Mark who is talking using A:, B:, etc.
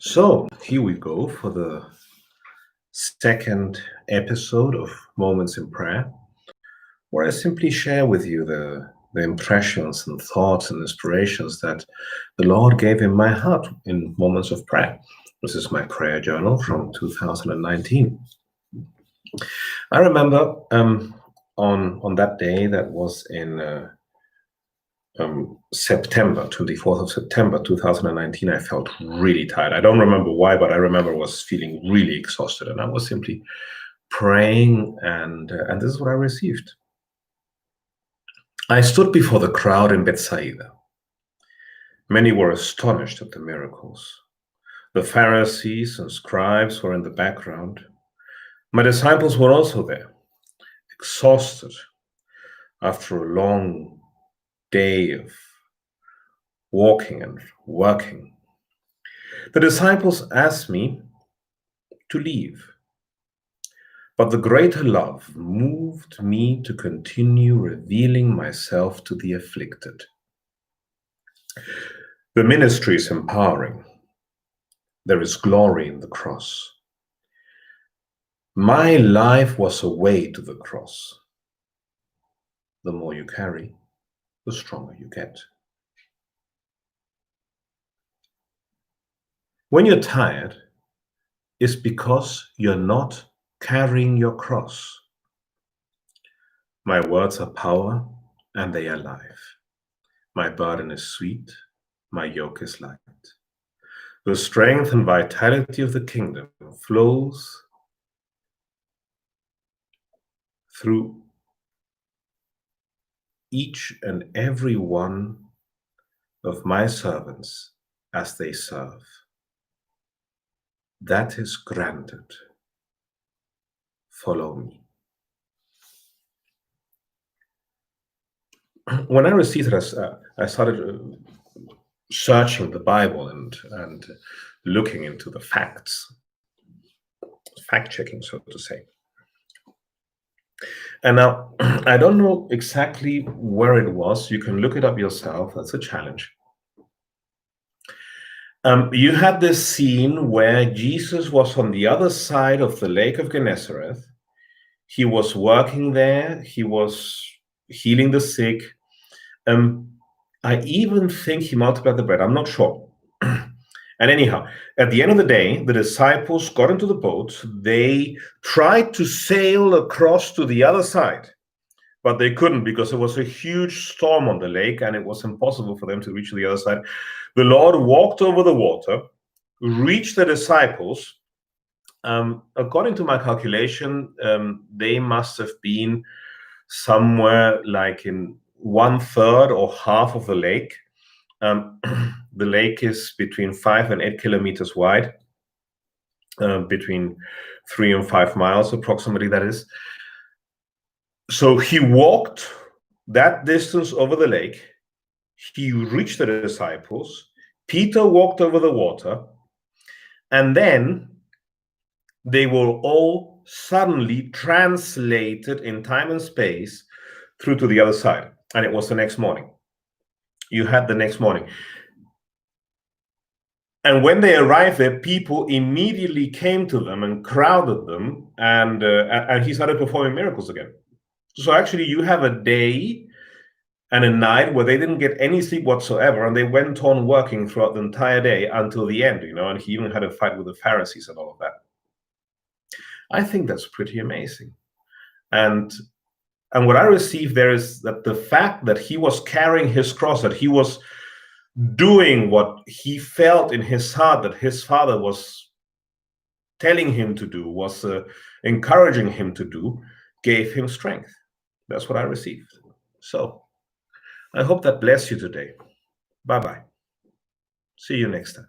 A: So here we go for the second episode of Moments in Prayer, where I simply share with you the impressions and thoughts and inspirations that the Lord gave in my heart in moments of prayer. This is my prayer journal from 2019. I remember on that day, that was in September, 24th of September 2019, I felt really tired. I don't remember why, but I remember I was feeling really exhausted, and I was simply praying, and this is what I received. I stood before the crowd in Bethsaida. Many were astonished at the miracles. The Pharisees and scribes were in the background. My disciples were also there, exhausted after a long day of walking and working. The disciples asked me to leave, but the greater love moved me to continue revealing myself to the afflicted. The ministry is empowering. There is glory in the cross. My life was a way to the cross. The more you carry, the stronger you get. When you're tired, it's because you're not carrying your cross. My words are power, and they are life. My burden is sweet, my yoke is light. The strength and vitality of the kingdom flows through each and every one of my servants as they serve. That is granted. Follow me. When I received it, I started searching the Bible and looking into the facts, fact-checking, so to say. And now, I don't know exactly where it was. You can look it up yourself. That's a challenge. You had this scene where Jesus was on the other side of the Lake of Gennesareth. He was working there. He was healing the sick. I even think he multiplied the bread. I'm not sure. And anyhow, at the end of the day, the disciples got into the boat. They tried to sail across to the other side, but they couldn't because there was a huge storm on the lake and it was impossible for them to reach the other side. The Lord walked over the water, reached the disciples. According to my calculation, they must have been somewhere like in 1/3 or half of the lake. The lake is between 5 and 8 kilometers wide, between 3 and 5 miles approximately, that is. So he walked that distance over the lake. He reached the disciples. Peter walked over the water, and then they were all suddenly translated in time and space through to the other side. And it was the next morning. You had the next morning. And when they arrived there, people immediately came to them and crowded them, and he started performing miracles again. So actually, you have a day and a night where they didn't get any sleep whatsoever, and they went on working throughout the entire day until the end, and he even had a fight with the Pharisees and all of that. I think that's pretty amazing. And what I received there is that the fact that he was carrying his cross, that he was doing what he felt in his heart that his Father was telling him to do, was encouraging him to do, gave him strength. That's what I received. So I hope that bless you today. Bye-bye. See you next time.